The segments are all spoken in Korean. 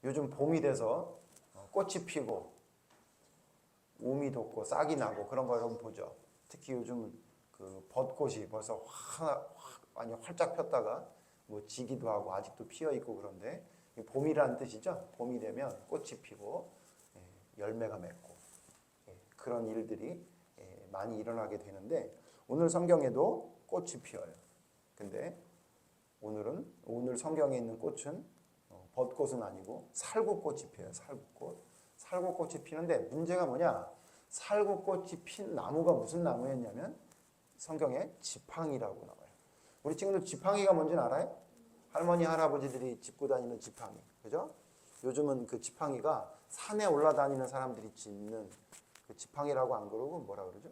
요즘 봄이 돼서 꽃이 피고 우미 돋고 싹이 나고 그런 거 여러분 보죠. 특히 요즘 그 벚꽃이 벌써 많이 활짝 폈다가 뭐 지기도 하고 아직도 피어 있고 그런데 봄이라는 뜻이죠. 봄이 되면 꽃이 피고 열매가 맺고 그런 일들이 많이 일어나게 되는데 오늘 성경에도 꽃이 피어요. 근데 오늘 성경에 있는 꽃은 벚꽃은 아니고 살구꽃이 피어요. 살구꽃이 피는데 문제가 뭐냐? 살구꽃이 핀 나무가 무슨 나무였냐면 성경에 지팡이라고 나와요. 우리 친구들 지팡이가 뭔지는 알아요? 할머니 할아버지들이 짚고 다니는 지팡이, 그죠? 요즘은 그 지팡이가 산에 올라다니는 사람들이 짚는 그 지팡이라고 안 그러고 뭐라 그러죠?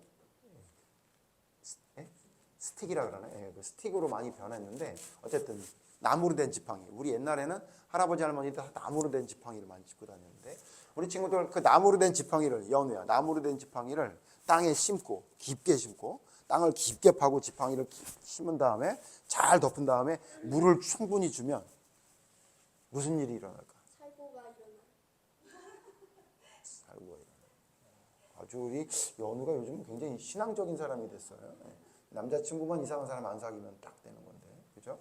스틱이라 그러네. 그 스틱으로 많이 변했는데 어쨌든 나무로 된 지팡이. 우리 옛날에는 할아버지 할머니들 다 나무로 된 지팡이를 많이 짚고 다녔는데 우리 친구들 그 나무로 된 지팡이를 연우야. 나무로 된 지팡이를 땅에 심고 깊게 심고 땅을 깊게 파고 지팡이를 심은 다음에 잘 덮은 다음에 물을 충분히 주면 무슨 일이 일어날까? 살구가 일어나. 아주 우리 연우가 요즘 굉장히 신앙적인 사람이 됐어요. 남자친구만 이상한 사람 안 사귀면 딱 되는 건데, 그죠?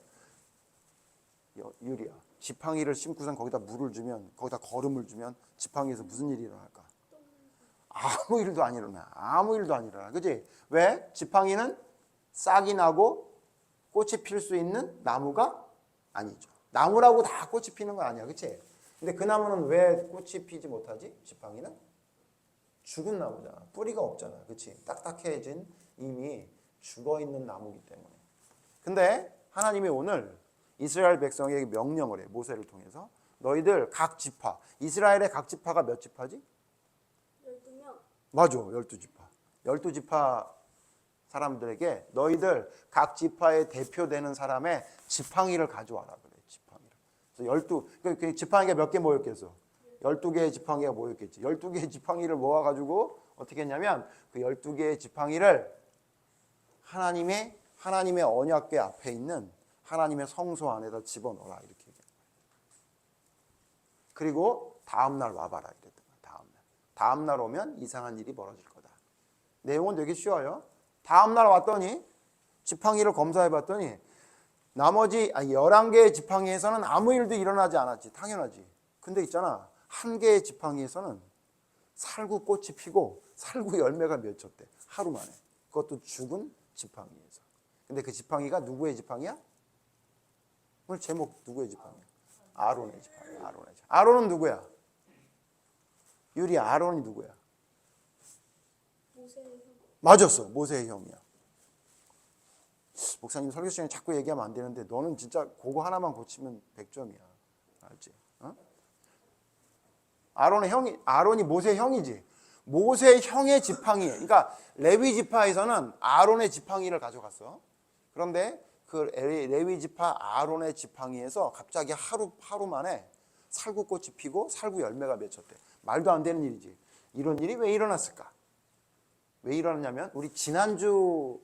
유리야. 지팡이를 심고선 거기다 물을 주면, 거기다 거름을 주면 지팡이에서 무슨 일이 일어날까? 아무 일도 안 일어나. 아무 일도 안 일어나. 그지? 왜? 지팡이는 싹이 나고 꽃이 필 수 있는 나무가 아니죠. 나무라고 다 꽃이 피는 건 아니야. 그치? 근데 그 나무는 왜 꽃이 피지 못하지? 지팡이는? 죽은 나무잖아. 뿌리가 없잖아. 그치? 딱딱해진 이미 죽어있는 나무이기 때문에. 근데 하나님이 오늘 이스라엘 백성에게 명령을 해. 모세를 통해서. 너희들 각 지파. 이스라엘의 각 지파가 몇 지파지? 12명. 맞아. 12지파. 12지파 사람들에게 너희들 각 지파의 대표되는 사람의 지팡이를 가져와라 그래. 지팡이를. 그래서 그 지팡이가 몇 개 모였겠어? 12개의 지팡이가 모였겠지. 12개의 지팡이를 모아가지고 어떻게 했냐면 그 12개의 지팡이를 하나님의 언약궤 앞에 있는 하나님의 성소 안에다 집어넣어라 이렇게 얘기해요. 그리고 다음날 와봐라 이랬던 거야. 다음날 오면 이상한 일이 벌어질 거다. 내용은 되게 쉬워요. 다음날 왔더니 지팡이를 검사해봤더니 나머지 11개의 지팡이에서는 아무 일도 일어나지 않았지. 당연하지. 근데 있잖아. 한 개의 지팡이에서는 살구꽃이 피고 살구 열매가 맺혔대. 하루 만에. 그것도 죽은 지팡이에서. 근데 그 지팡이가 누구의 지팡이야? 오늘 제목 누구의 지팡이야? 아론의 지팡이. 아론은 누구야? 유리야. 아론이 누구야? 모세의 형. 맞았어. 모세의 형이야. 목사님 설교 시간에 자꾸 얘기하면 안 되는데 너는 진짜 그거 하나만 고치면 100점이야. 알지? 어? 아론이 모세의 형이지. 모세의 형의 지팡이. 그러니까 레위 지파에서는 아론의 지팡이를 가져갔어. 그런데 그 레위 지파 아론의 지팡이에서 갑자기 하루 만에 살구꽃이 피고 살구 열매가 맺혔대. 말도 안 되는 일이지. 이런 일이 왜 일어났을까? 왜 일어났냐면 우리 지난주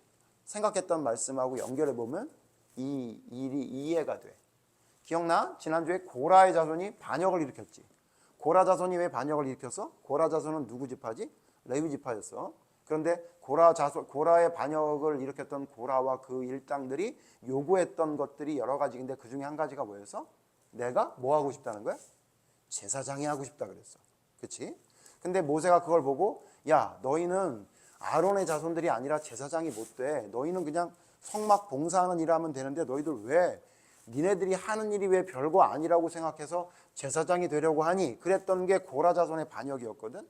생각했던 말씀하고 연결해 보면 이 일이 이해가 돼. 기억나? 지난주에 고라의 자손이 반역을 일으켰지. 고라 자손이 왜 반역을 일으켰어? 고라 자손은 누구 지파지? 레위 지파였어. 그런데 고라의 반역을 일으켰던 고라와 그 일당들이 요구했던 것들이 여러 가지인데 그 중에 한 가지가 뭐였어? 내가 뭐 하고 싶다는 거야? 제사장이 하고 싶다 그랬어. 그렇지? 근데 모세가 그걸 보고 야, 너희는 아론의 자손들이 아니라 제사장이 못 돼. 너희는 그냥 성막 봉사하는 일 하면 되는데 너희들 왜 니네들이 하는 일이 왜 별거 아니라고 생각해서 제사장이 되려고 하니? 그랬던 게 고라 자손의 반역이었거든.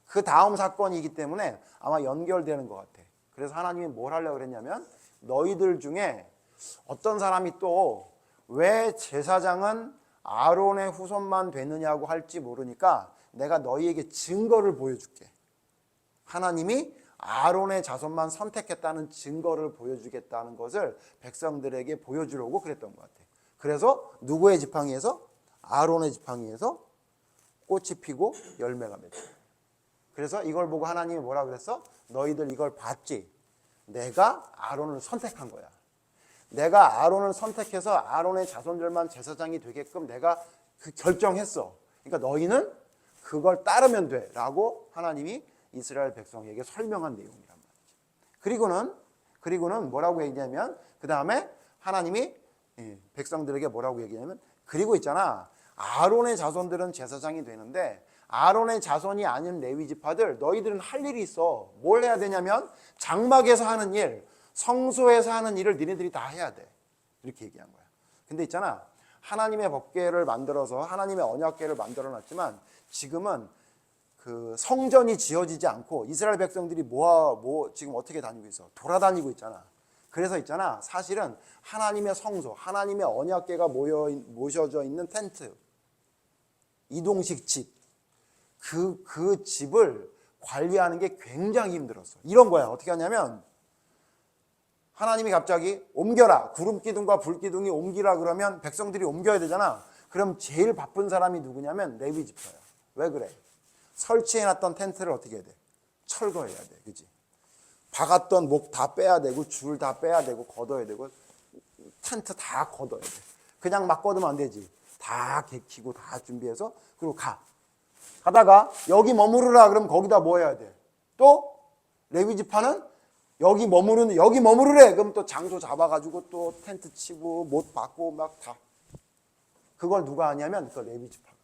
그 다음 사건이기 때문에 아마 연결되는 것 같아. 그래서 하나님이 뭘 하려고 그랬냐면 너희들 중에 어떤 사람이 또 왜 제사장은 아론의 후손만 되느냐고 할지 모르니까 내가 너희에게 증거를 보여줄게. 하나님이 아론의 자손만 선택했다는 증거를 보여주겠다는 것을 백성들에게 보여주려고 그랬던 것 같아. 그래서 누구의 지팡이에서? 아론의 지팡이에서 꽃이 피고 열매가 맺혀. 그래서 이걸 보고 하나님이 뭐라 그랬어? 너희들 이걸 봤지? 내가 아론을 선택한 거야. 내가 아론을 선택해서 아론의 자손들만 제사장이 되게끔 내가 그 결정했어. 그러니까 너희는 그걸 따르면 돼 라고 하나님이 이스라엘 백성에게 설명한 내용이란 말이죠. 그리고는 뭐라고 얘기냐면 그 다음에 하나님이 백성들에게 뭐라고 얘기냐면 그리고 있잖아, 아론의 자손들은 제사장이 되는데 아론의 자손이 아닌 레위 지파들 너희들은 할 일이 있어. 뭘 해야 되냐면 장막에서 하는 일, 성소에서 하는 일을 니네들이 다 해야 돼. 이렇게 얘기한 거야. 근데 있잖아, 하나님의 법궤를 만들어서 하나님의 언약궤를 만들어 놨지만 지금은 그 성전이 지어지지 않고 이스라엘 백성들이 지금 어떻게 다니고 있어? 돌아다니고 있잖아. 그래서 있잖아, 사실은 하나님의 성소, 하나님의 언약궤가 모셔져 있는 텐트, 이동식 집, 그 집을 관리하는 게 굉장히 힘들었어. 이런 거야. 어떻게 하냐면 하나님이 갑자기 옮겨라, 구름 기둥과 불 기둥이 옮기라 그러면 백성들이 옮겨야 되잖아. 그럼 제일 바쁜 사람이 누구냐면 레위 지파야. 왜 그래? 설치해놨던 텐트를 어떻게 해야 돼? 철거해야 돼. 그치? 박았던 목 다 빼야 되고 줄 다 빼야 되고 걷어야 되고 텐트 다 걷어야 돼. 그냥 막 걷으면 안 되지. 다 개키고 다 준비해서 그리고 가다가 여기 머무르라 그러면 거기다 뭐 해야 돼? 또 레위 지파는 여기 머무르래. 그럼 또 장소 잡아가지고 또 텐트 치고 못 받고 막 다. 그걸 누가 하냐면 그 레위 지파가.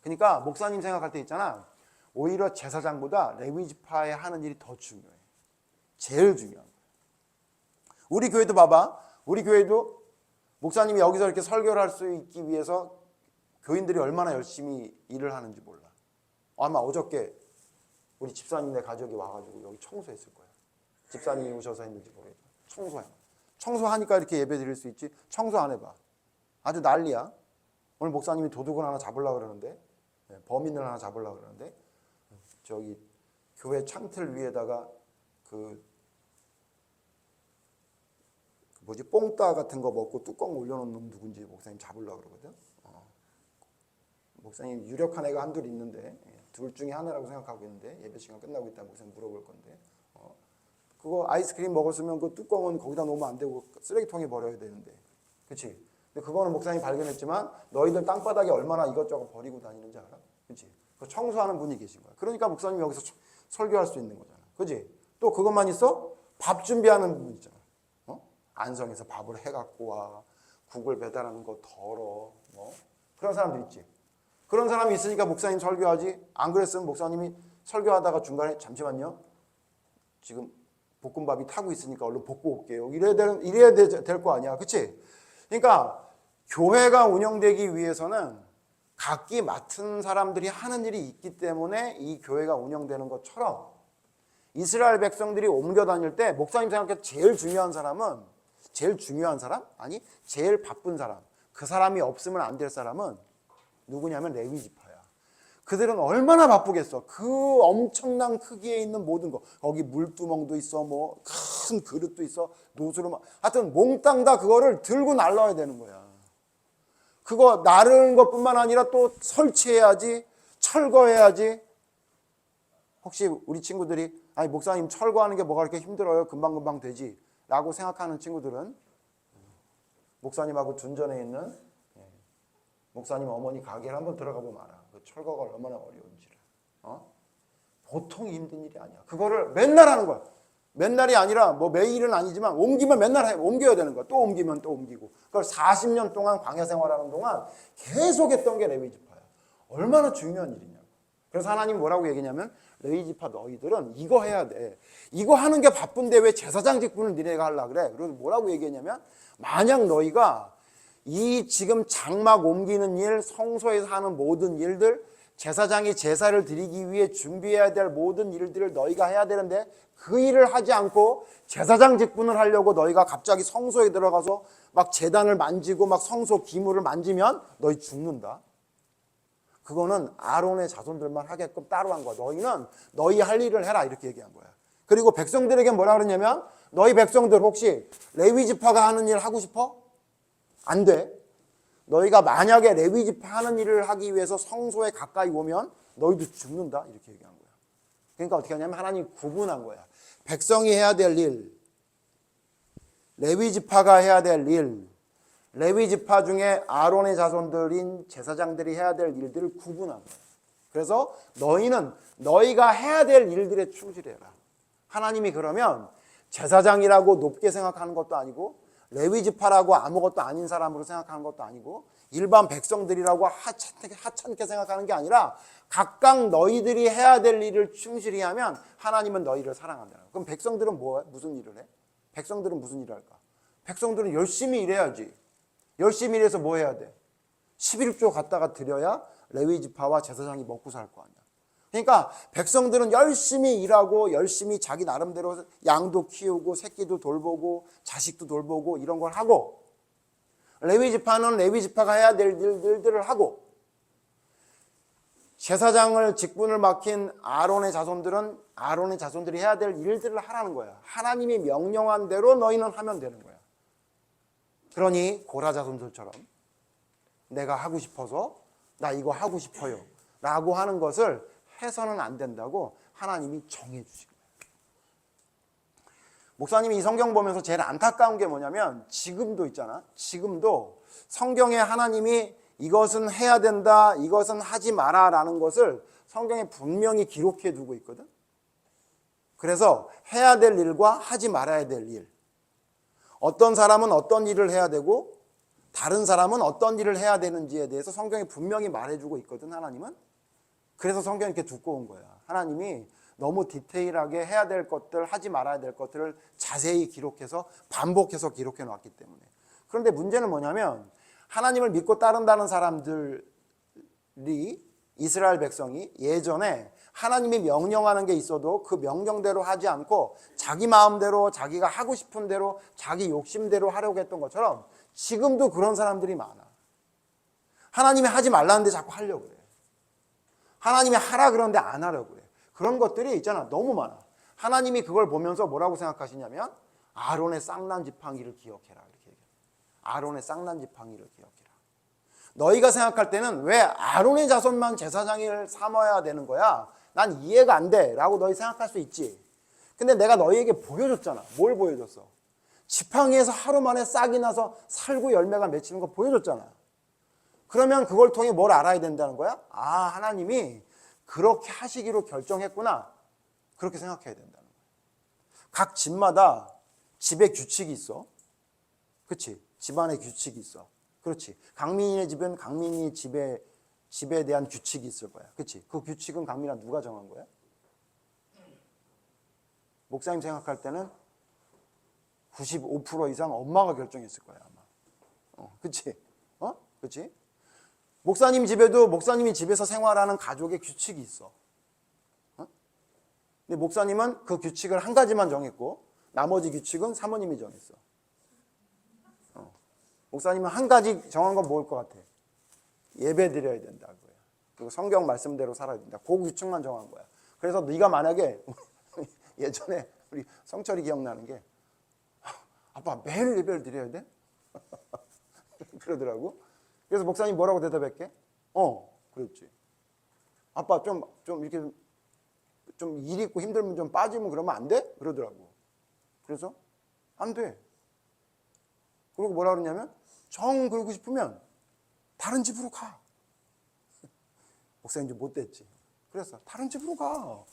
그러니까 목사님 생각할 때 있잖아, 오히려 제사장보다 레위 지파에 하는 일이 더 중요해. 제일 중요한 거야. 우리 교회도 봐봐. 우리 교회도 목사님이 여기서 이렇게 설교를 할 수 있기 위해서 교인들이 얼마나 열심히 일을 하는지 몰라. 아마 어저께 우리 집사님네 가족이 와가지고 여기 청소했을 거야. 집사님이 오셔서 했는지 모르겠지만 청소하니까 이렇게 예배 드릴 수 있지. 청소 안 해봐. 아주 난리야. 오늘 목사님이 도둑을 하나 잡으려고 그러는데, 범인을 하나 잡으려고 그러는데, 저기 교회 창틀 위에다가 뽕따 같은 거 먹고 뚜껑 올려놓은 놈 누군지 목사님 잡으려고 그러거든. 목사님 유력한 애가 한둘 있는데, 둘 중에 하나라고 생각하고 있는데, 예배 시간 끝나고 있다 목사님 물어볼 건데, 그거 아이스크림 먹었으면 그 뚜껑은 거기다 놓으면 안 되고 쓰레기통에 버려야 되는데, 그렇지? 근데 그거는 목사님이 발견했지만 너희들 땅바닥에 얼마나 이것저것 버리고 다니는지 알아? 그렇지? 그 청소하는 분이 계신 거야. 그러니까 목사님이 여기서 설교할 수 있는 거잖아. 그렇지? 또 그것만 있어? 밥 준비하는 분 있잖아. 안성에서 밥을 해갖고 와, 국을 배달하는 거 덜어, 그런 사람들 있지. 그런 사람이 있으니까 목사님 설교하지. 안 그랬으면 목사님이 설교하다가 중간에 잠시만요, 지금 볶음밥이 타고 있으니까 얼른 볶고 올게요. 이래야 될 거 아니야. 그치? 그러니까 교회가 운영되기 위해서는 각기 맡은 사람들이 하는 일이 있기 때문에 이 교회가 운영되는 것처럼 이스라엘 백성들이 옮겨 다닐 때 목사님 생각해 제일 중요한 사람? 아니, 제일 바쁜 사람. 그 사람이 없으면 안 될 사람은 누구냐면 레위 지파야. 그들은 얼마나 바쁘겠어. 그 엄청난 크기에 있는 모든 거. 거기 물두멍도 있어, 큰 그릇도 있어, 노수로 하여튼 몽땅 다 그거를 들고 날라야 되는 거야. 그거 나르는 것뿐만 아니라 또 설치해야지, 철거해야지. 혹시 우리 친구들이 아니 목사님 철거하는 게 뭐가 그렇게 힘들어요? 금방금방 되지 라고 생각하는 친구들은 목사님하고 둔전에 있는 목사님 어머니 가게를 한번 들어가 보면 알아. 그 철거가 얼마나 어려운지를. 보통 힘든 일이 아니야. 그거를 맨날 하는 거야. 맨날이 아니라 매일은 아니지만 옮기면 맨날 옮겨야 되는 거야. 또 옮기면 또 옮기고. 그걸 40년 동안 광야 생활하는 동안 계속 했던 게 레위 지파야. 얼마나 중요한 일이냐고. 그래서 하나님 뭐라고 얘기냐면 레위 지파 너희들은 이거 해야 돼. 이거 하는 게 바쁜데 왜 제사장 직분을 니네가 하려고 그래. 그래서 뭐라고 얘기했냐면 만약 너희가 이 지금 장막 옮기는 일, 성소에서 하는 모든 일들, 제사장이 제사를 드리기 위해 준비해야 될 모든 일들을 너희가 해야 되는데 그 일을 하지 않고 제사장 직분을 하려고 너희가 갑자기 성소에 들어가서 막 제단을 만지고 막 성소 기물을 만지면 너희 죽는다. 그거는 아론의 자손들만 하게끔 따로 한 거야. 너희는 너희 할 일을 해라 이렇게 얘기한 거야. 그리고 백성들에게 뭐라 그러냐면 너희 백성들 혹시 레위 지파가 하는 일 하고 싶어? 안 돼. 너희가 만약에 레위 지파 하는 일을 하기 위해서 성소에 가까이 오면 너희도 죽는다 이렇게 얘기한 거야. 그러니까 어떻게 하냐면 하나님이 구분한 거야. 백성이 해야 될 일, 레위 지파가 해야 될 일, 레위 지파 중에 아론의 자손들인 제사장들이 해야 될 일들을 구분한 거예요. 그래서 너희는 너희가 해야 될 일들에 충실해라. 하나님이 그러면 제사장이라고 높게 생각하는 것도 아니고 레위 지파라고 아무것도 아닌 사람으로 생각하는 것도 아니고 일반 백성들이라고 하찮게 생각하는 게 아니라 각각 너희들이 해야 될 일을 충실히 하면 하나님은 너희를 사랑한다. 그럼 백성들은 무슨 일을 해? 백성들은 무슨 일을 할까? 백성들은 열심히 일해야지. 열심히 일해서 뭐 해야 돼? 11조 갖다가 드려야 레위 지파와 제사장이 먹고 살 거 아니야. 그러니까 백성들은 열심히 일하고 열심히 자기 나름대로 양도 키우고 새끼도 돌보고 자식도 돌보고 이런 걸 하고, 레위 지파는 레위 지파가 해야 될 일들을 하고, 제사장을 직분을 맡긴 아론의 자손들은 아론의 자손들이 해야 될 일들을 하라는 거야. 하나님이 명령한 대로 너희는 하면 되는 거야. 그러니 고라 자손들처럼 내가 하고 싶어서 나 이거 하고 싶어요 라고 하는 것을 해서는 안 된다고 하나님이 정해 주신 거예요. 목사님이 이 성경 보면서 제일 안타까운 게 뭐냐면 지금도 있잖아. 지금도 성경에 하나님이 이것은 해야 된다, 이것은 하지 마라 라는 것을 성경에 분명히 기록해 두고 있거든. 그래서 해야 될 일과 하지 말아야 될 일, 어떤 사람은 어떤 일을 해야 되고 다른 사람은 어떤 일을 해야 되는지에 대해서 성경이 분명히 말해주고 있거든, 하나님은. 그래서 성경이 이렇게 두꺼운 거야. 하나님이 너무 디테일하게 해야 될 것들, 하지 말아야 될 것들을 자세히 기록해서 반복해서 기록해 놨기 때문에. 그런데 문제는 뭐냐면 하나님을 믿고 따른다는 사람들이, 이스라엘 백성이 예전에 하나님이 명령하는 게 있어도 그 명령대로 하지 않고 자기 마음대로 자기가 하고 싶은 대로 자기 욕심대로 하려고 했던 것처럼 지금도 그런 사람들이 많아. 하나님이 하지 말라는데 자꾸 하려고 그래. 하나님이 하라 그러는데 안 하려고 그래. 그런 것들이 있잖아. 너무 많아. 하나님이 그걸 보면서 뭐라고 생각하시냐면 아론의 쌍난 지팡이를 기억해라. 이렇게 얘기해요. 아론의 쌍난 지팡이를 기억해라. 너희가 생각할 때는 왜 아론의 자손만 제사장을 삼아야 되는 거야? 난 이해가 안 돼 라고 너희 생각할 수 있지. 근데 내가 너희에게 보여줬잖아. 뭘 보여줬어? 지팡이에서 하루 만에 싹이 나서 살구 열매가 맺히는 거 보여줬잖아. 그러면 그걸 통해 뭘 알아야 된다는 거야? 아, 하나님이 그렇게 하시기로 결정했구나. 그렇게 생각해야 된다는 거야. 각 집마다 집에 규칙이 있어. 그렇지? 집안에 규칙이 있어. 그렇지? 강민이네 집은 강민이 집에 대한 규칙이 있을 거야. 그렇지? 그 규칙은 강민아 누가 정한 거야? 목사님 생각할 때는 95% 이상 엄마가 결정했을 거야, 아마. 그렇지? 그렇지? 목사님 집에도 목사님이 집에서 생활하는 가족의 규칙이 있어. 근데 목사님은 그 규칙을 한 가지만 정했고 나머지 규칙은 사모님이 정했어. 목사님은 한 가지 정한 건 뭐일 것 같아? 예배 드려야 된다고요. 그리고 성경 말씀대로 살아야 된다. 그 규칙만 정한 거야. 그래서 네가 만약에 예전에 우리 성철이 기억나는 게 아빠 매일 예배를 드려야 돼? 그러더라고. 그래서 목사님 뭐라고 대답했게? 그랬지. 아빠 좀 이렇게 좀 일 있고 힘들면 좀 빠지면 그러면 안 돼? 그러더라고. 그래서 안 돼. 그리고 뭐라 그러냐면 정 그러고 싶으면 다른 집으로 가. 목사님 좀 못됐지. 그래서 다른 집으로 가.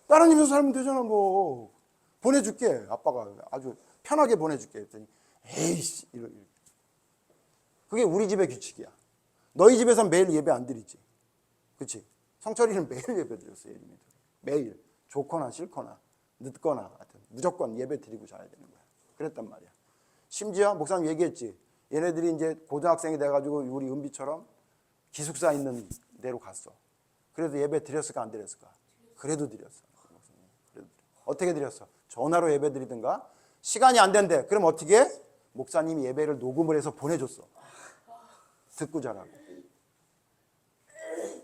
다른 집에서 살면 되잖아 뭐. 보내줄게. 아빠가 아주 편하게 보내줄게. 했더니 에이씨 이러. 그게 우리 집의 규칙이야. 너희 집에선 매일 예배 안 드리지. 그렇지? 성철이는 매일 예배 드렸어요. 매일. 좋거나 싫거나 늦거나 하여튼 무조건 예배 드리고 자야 되는 거야. 그랬단 말이야. 심지어 목사님 얘기했지. 얘네들이 이제 고등학생이 돼가지고 우리 은비처럼 기숙사 있는 데로 갔어. 그래도 예배 드렸을까 안 드렸을까? 그래도 드렸어. 어떻게 드렸어? 전화로 예배 드리든가. 시간이 안 된대. 그럼 어떻게 해? 목사님이 예배를 녹음을 해서 보내줬어. 듣고 자라고.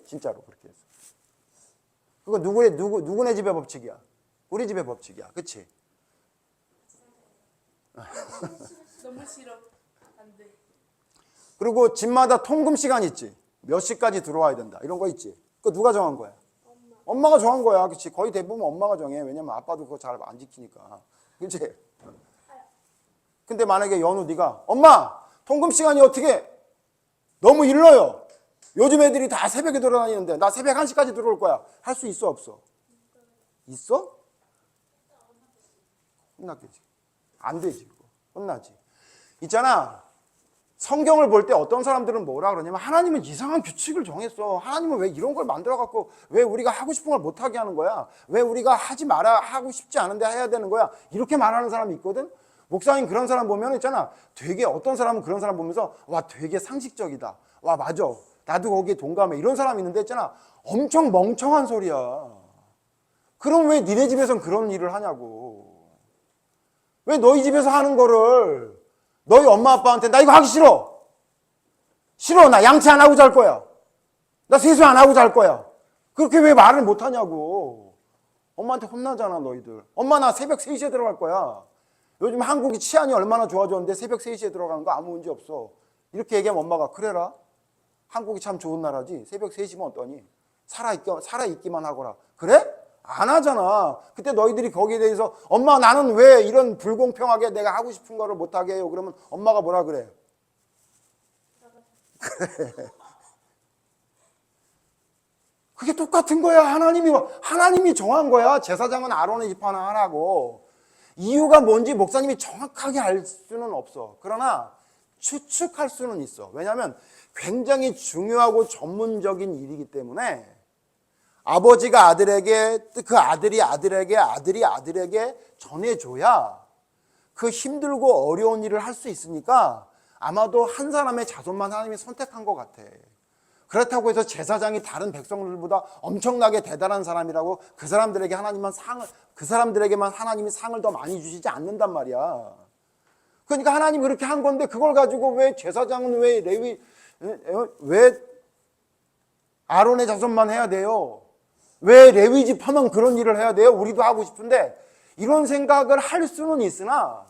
진짜로 그렇게 했어. 그거 누구네 집의 법칙이야? 우리 집의 법칙이야. 그치? 너무 싫어. 안 돼. 그리고 집마다 통금 시간 있지. 몇 시까지 들어와야 된다. 이런 거 있지. 그거 누가 정한 거야? 엄마가 정한 거야. 그치? 거의 대부분 엄마가 정해. 왜냐면 아빠도 그거 잘 안 지키니까. 그치? 근데 만약에 연우 네가 엄마 통금 시간이 어떻게 너무 일러요. 요즘 애들이 다 새벽에 돌아다니는데 나 새벽 1시까지 들어올 거야. 할 수 있어 없어? 있어? 혼났겠지. 안 되지. 그거. 혼나지. 있잖아. 성경을 볼 때 어떤 사람들은 뭐라 그러냐면 하나님은 이상한 규칙을 정했어. 하나님은 왜 이런 걸 만들어갖고 왜 우리가 하고 싶은 걸 못하게 하는 거야? 왜 우리가 하지 마라 하고 싶지 않은데 해야 되는 거야? 이렇게 말하는 사람이 있거든? 목사님 그런 사람 보면 있잖아. 되게 어떤 사람은 그런 사람 보면서 와 되게 상식적이다. 와 맞아. 나도 거기에 동감해. 이런 사람이 있는데 있잖아. 엄청 멍청한 소리야. 그럼 왜 니네 집에선 그런 일을 하냐고. 왜 너희 집에서 하는 거를 너희 엄마 아빠한테 나 이거 하기 싫어. 싫어. 나 양치 안 하고 잘 거야. 나 세수 안 하고 잘 거야. 그렇게 왜 말을 못 하냐고. 엄마한테 혼나잖아 너희들. 엄마 나 새벽 3시에 들어갈 거야. 요즘 한국이 치안이 얼마나 좋아졌는데 새벽 3시에 들어가는 거 아무 문제 없어. 이렇게 얘기하면 엄마가 그래라. 한국이 참 좋은 나라지. 새벽 3시면 어떠니? 살아있기만 하거라. 그래? 안 하잖아. 그때 너희들이 거기에 대해서 엄마 나는 왜 이런 불공평하게 내가 하고 싶은 거를 못하게 해요? 그러면 엄마가 뭐라 그래? 그래. 그게 똑같은 거야. 하나님이 정한 거야. 제사장은 아론의 지파는 하라고. 이유가 뭔지 목사님이 정확하게 알 수는 없어. 그러나 추측할 수는 있어. 왜냐하면 굉장히 중요하고 전문적인 일이기 때문에 아버지가 아들에게, 그 아들이 아들에게, 아들이 아들에게 전해줘야 그 힘들고 어려운 일을 할 수 있으니까 아마도 한 사람의 자손만 하나님이 선택한 것 같아. 그렇다고 해서 제사장이 다른 백성들보다 엄청나게 대단한 사람이라고 그 사람들에게만 하나님이 상을 더 많이 주시지 않는단 말이야. 그러니까 하나님이 그렇게 한 건데 그걸 가지고 왜 제사장은 왜 아론의 자손만 해야 돼요? 왜 레위 지파만 그런 일을 해야 돼요? 우리도 하고 싶은데 이런 생각을 할 수는 있으나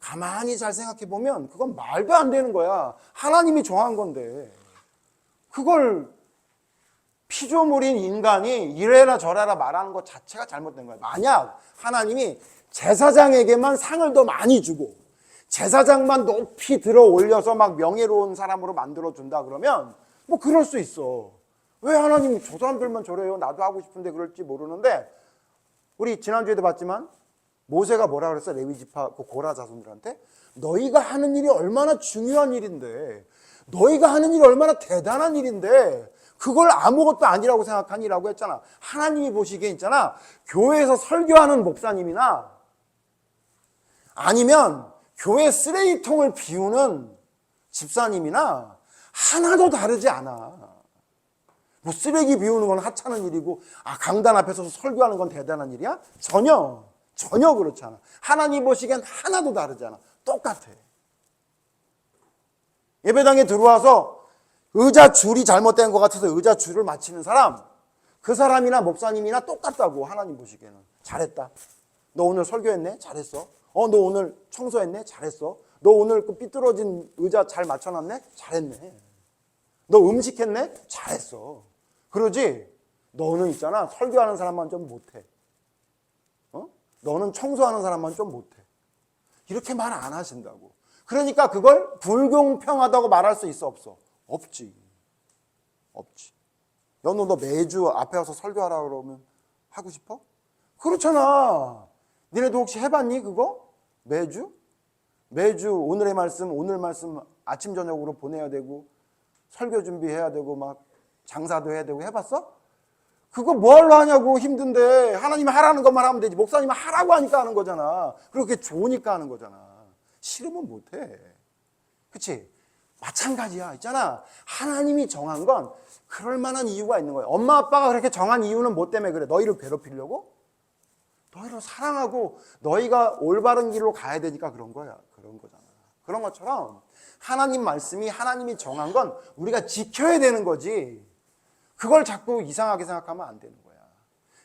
가만히 잘 생각해 보면 그건 말도 안 되는 거야. 하나님이 정한 건데 그걸 피조물인 인간이 이래라 저래라 말하는 것 자체가 잘못된 거야. 만약 하나님이 제사장에게만 상을 더 많이 주고 제사장만 높이 들어 올려서 막 명예로운 사람으로 만들어 준다 그러면 뭐 그럴 수 있어. 왜 하나님 저 사람들만 저래요? 나도 하고 싶은데 그럴지 모르는데 우리 지난주에도 봤지만 모세가 뭐라 그랬어? 레위 지파 그 고라 자손들한테 너희가 하는 일이 얼마나 중요한 일인데 너희가 하는 일이 얼마나 대단한 일인데 그걸 아무것도 아니라고 생각하니라고 했잖아. 하나님이 보시기에 있잖아. 교회에서 설교하는 목사님이나 아니면 교회 쓰레기통을 비우는 집사님이나 하나도 다르지 않아. 뭐 쓰레기 비우는 건 하찮은 일이고 강단 앞에 서서 설교하는 건 대단한 일이야? 전혀 그렇지 않아. 하나님 보시기엔 하나도 다르지 않아. 똑같아. 예배당에 들어와서 의자 줄이 잘못된 것 같아서 의자 줄을 맞추는 사람, 그 사람이나 목사님이나 똑같다고. 하나님 보시기에는. 잘했다. 너 오늘 설교했네? 잘했어. 너 오늘 청소했네? 잘했어. 너 오늘 그 삐뚤어진 의자 잘 맞춰놨네? 잘했네. 너 음식했네? 잘했어. 그러지? 너는 있잖아. 설교하는 사람만 좀 못해. 너는 청소하는 사람만 좀 못해. 이렇게 말 안 하신다고. 그러니까 그걸 불공평하다고 말할 수 있어 없어? 없지. 너 매주 앞에 와서 설교하라고 그러면 하고 싶어? 그렇잖아. 니네도 혹시 해봤니 그거? 매주 오늘 말씀 아침 저녁으로 보내야 되고 설교 준비해야 되고 막 장사도 해야 되고 해봤어? 그거 뭐하러 하냐고. 힘든데 하나님이 하라는 것만 하면 되지. 목사님이 하라고 하니까 하는 거잖아. 그렇게 좋으니까 하는 거잖아. 싫으면 못해. 그치? 마찬가지야. 있잖아. 하나님이 정한 건 그럴 만한 이유가 있는 거야. 엄마 아빠가 그렇게 정한 이유는 뭐 때문에 그래? 너희를 괴롭히려고? 너희를 사랑하고 너희가 올바른 길로 가야 되니까 그런 거야. 그런 거잖아. 그런 것처럼 하나님 말씀이 하나님이 정한 건 우리가 지켜야 되는 거지. 그걸 자꾸 이상하게 생각하면 안 되는 거야.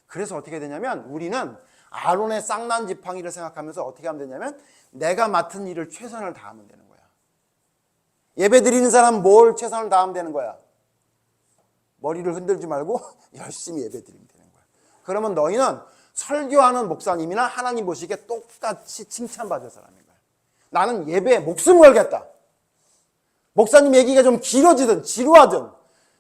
그래서 어떻게 되냐면 우리는 아론의 쌍난 지팡이를 생각하면서 어떻게 하면 되냐면 내가 맡은 일을 최선을 다하면 되는 거야. 예배 드리는 사람 뭘 최선을 다하면 되는 거야? 머리를 흔들지 말고 열심히 예배 드리면 되는 거야. 그러면 너희는 설교하는 목사님이나 하나님 보시기에 똑같이 칭찬받을 사람인 거야. 나는 예배에 목숨 걸겠다. 목사님 얘기가 좀 길어지든 지루하든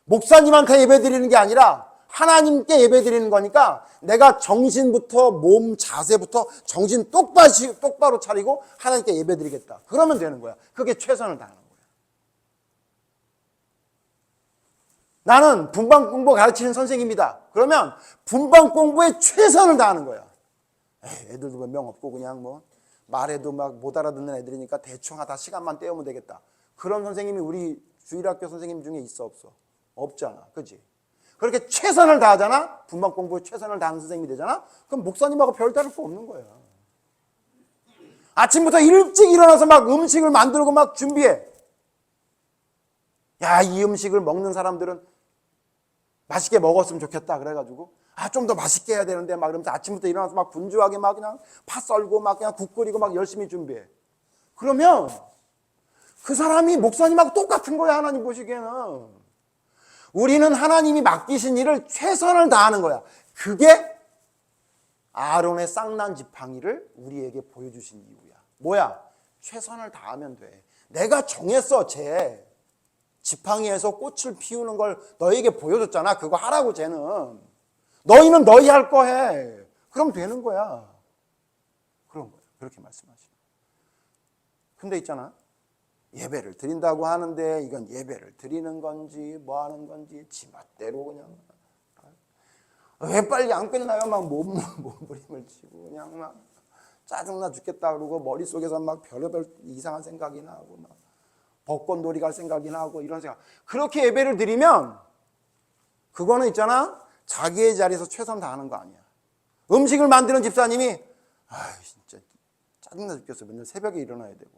목사님한테 예배드리는 게 아니라 하나님께 예배드리는 거니까 내가 정신부터 몸 자세부터 정신 똑바로 차리고 하나님께 예배드리겠다. 그러면 되는 거야. 그게 최선을 다하는 거야. 나는 분방 공부 가르치는 선생님이다. 그러면 분방 공부에 최선을 다하는 거야. 애들도 몇 명 없고 그냥 뭐 말해도 막 못 알아듣는 애들이니까 대충 하다 시간만 때우면 되겠다. 그런 선생님이 우리 주일학교 선생님 중에 있어 없어? 없잖아. 그렇지? 그렇게 최선을 다하잖아? 분방 공부에 최선을 다하는 선생님이 되잖아? 그럼 목사님하고 별 다를 거 없는 거야. 아침부터 일찍 일어나서 막 음식을 만들고 막 준비해. 야, 이 음식을 먹는 사람들은 맛있게 먹었으면 좋겠다. 그래가지고 좀 더 맛있게 해야 되는데 막 이러면서 아침부터 일어나서 막 분주하게 막 그냥 파 썰고 막 그냥 국 끓이고 막 열심히 준비해. 그러면 그 사람이 목사님하고 똑같은 거야. 하나님 보시기에는. 우리는 하나님이 맡기신 일을 최선을 다하는 거야. 그게 아론의 쌍난 지팡이를 우리에게 보여주신 이유야. 뭐야? 최선을 다하면 돼. 내가 정했어. 쟤 지팡이에서 꽃을 피우는 걸 너에게 보여줬잖아. 그거 하라고 쟤는. 너희는 너희 할 거 해. 그럼 되는 거야. 그런 거야. 그렇게 말씀하시는. 근데 있잖아. 예배를 드린다고 하는데 이건 예배를 드리는 건지 뭐 하는 건지 지멋대로 그냥 왜 빨리 안 끝나요? 막 몸부림을 치고 그냥 막 짜증나 죽겠다 그러고 머릿속에서 막 별의별 이상한 생각이 나고 막 벚꽃놀이 갈 생각이 나고 이런 생각. 그렇게 예배를 드리면 그거는 있잖아. 자기의 자리에서 최선 다하는 거 아니야. 음식을 만드는 집사님이 진짜 짜증나 죽겠어. 맨날 새벽에 일어나야 되고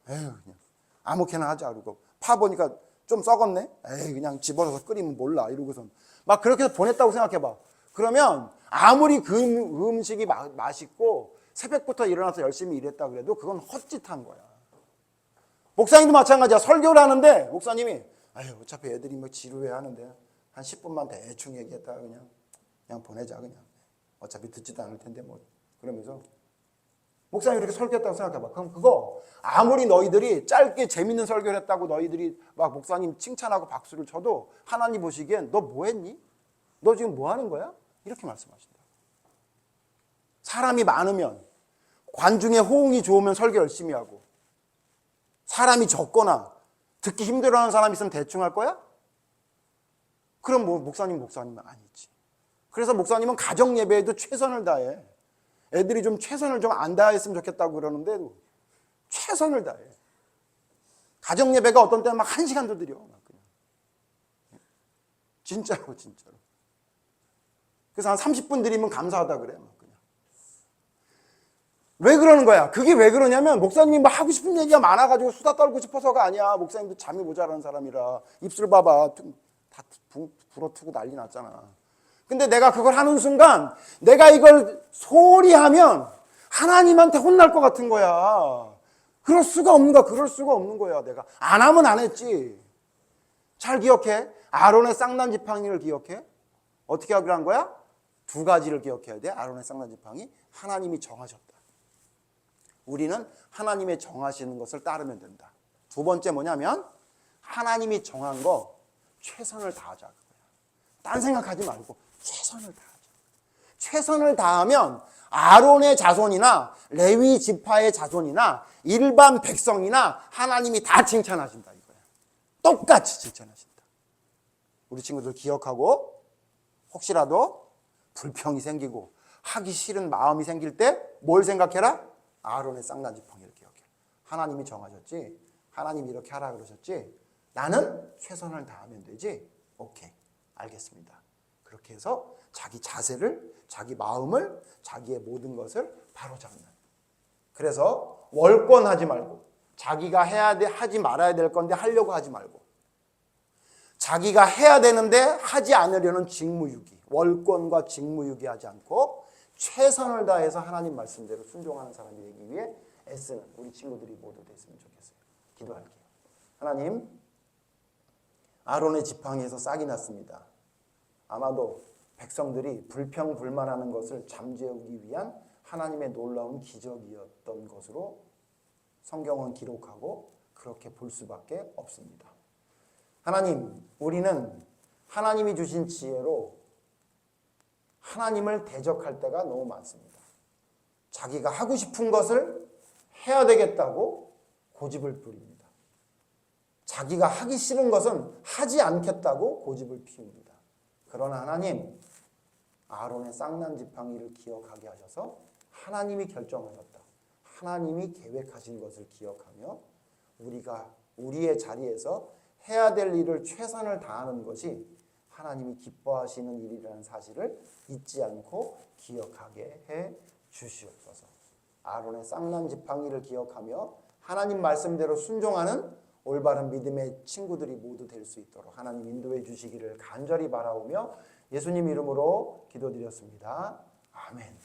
그냥 아무렇게나 하자 그러고 파 보니까 좀 썩었네. 그냥 집어넣어서 끓이면 몰라 이러고선 막 그렇게 해서 보냈다고 생각해봐. 그러면 아무리 그 음식이 맛있고 새벽부터 일어나서 열심히 일했다 그래도 그건 헛짓한 거야. 목사님도 마찬가지야. 설교를 하는데 목사님이 어차피 애들이 뭐 지루해 하는데 한 10분만 대충 얘기했다가 그냥 보내자 그냥. 어차피 듣지도 않을 텐데 뭐 그러면서 목사님이 이렇게 설교했다고 생각해봐. 그럼 그거 아무리 너희들이 짧게 재밌는 설교를 했다고 너희들이 막 목사님 칭찬하고 박수를 쳐도 하나님 보시기엔 너 뭐 했니? 너 지금 뭐 하는 거야? 이렇게 말씀하신다. 사람이 많으면 관중의 호응이 좋으면 설교 열심히 하고 사람이 적거나 듣기 힘들어하는 사람이 있으면 대충 할 거야? 그럼 뭐 목사님은 아니지. 그래서 목사님은 가정 예배에도 최선을 다해. 애들이 좀 최선을 좀 안 다했으면 좋겠다고 그러는데 최선을 다해. 가정 예배가 어떤 때는 막 1시간도 드려. 진짜로. 그래서 한 30분 드리면 감사하다 그래. 그냥. 왜 그러는 거야? 그게 왜 그러냐면 목사님이 뭐 하고 싶은 얘기가 많아가지고 수다 떨고 싶어서가 아니야. 목사님도 잠이 모자라는 사람이라. 입술 봐봐. 다 불어트고 난리 났잖아. 근데 내가 그걸 하는 순간 내가 이걸 소홀히 하면 하나님한테 혼날 것 같은 거야. 그럴 수가 없는 거야. 내가 안 하면 안 했지. 잘 기억해. 아론의 쌍난 지팡이를 기억해. 어떻게 하기로 한 거야? 2가지를 기억해야 돼. 아론의 쌍난 지팡이. 하나님이 정하셨다. 우리는 하나님의 정하시는 것을 따르면 된다. 2번째 뭐냐면 하나님이 정한 거 최선을 다하자. 딴 생각하지 말고 최선을 다하자. 최선을 다하면 아론의 자손이나 레위 지파의 자손이나 일반 백성이나 하나님이 다 칭찬하신다 이거야. 똑같이 칭찬하신다. 우리 친구들 기억하고 혹시라도 불평이 생기고 하기 싫은 마음이 생길 때 뭘 생각해라? 아론의 쌍난 지팡이를 기억해. 하나님이 정하셨지. 하나님이 이렇게 하라 그러셨지. 나는 최선을 다하면 되지. 오케이. 알겠습니다. 그렇게 해서 자기 자세를, 자기 마음을, 자기의 모든 것을 바로잡는. 그래서 월권하지 말고 자기가 하지 말아야 될 건데 하려고 하지 말고 자기가 해야 되는데 하지 않으려는 직무유기, 월권과 직무유기 하지 않고 최선을 다해서 하나님 말씀대로 순종하는 사람이 되기 위해 애쓰는 우리 친구들이 모두 됐으면 좋겠어요. 기도할게요. 하나님, 아론의 지팡이에서 싹이 났습니다. 아마도 백성들이 불평불만하는 것을 잠재우기 위한 하나님의 놀라운 기적이었던 것으로 성경은 기록하고 그렇게 볼 수밖에 없습니다. 하나님, 우리는 하나님이 주신 지혜로 하나님을 대적할 때가 너무 많습니다. 자기가 하고 싶은 것을 해야 되겠다고 고집을 부립니다. 자기가 하기 싫은 것은 하지 않겠다고 고집을 피웁니다. 그러나 하나님, 아론의 쌍난 지팡이를 기억하게 하셔서 하나님이 결정하셨다. 하나님이 계획하신 것을 기억하며 우리가 우리의 자리에서 해야 될 일을 최선을 다하는 것이 하나님이 기뻐하시는 일이라는 사실을 잊지 않고 기억하게 해 주시옵소서. 아론의 쌍난 지팡이를 기억하며 하나님 말씀대로 순종하는 올바른 믿음의 친구들이 모두 될 수 있도록 하나님 인도해 주시기를 간절히 바라오며 예수님 이름으로 기도드렸습니다. 아멘.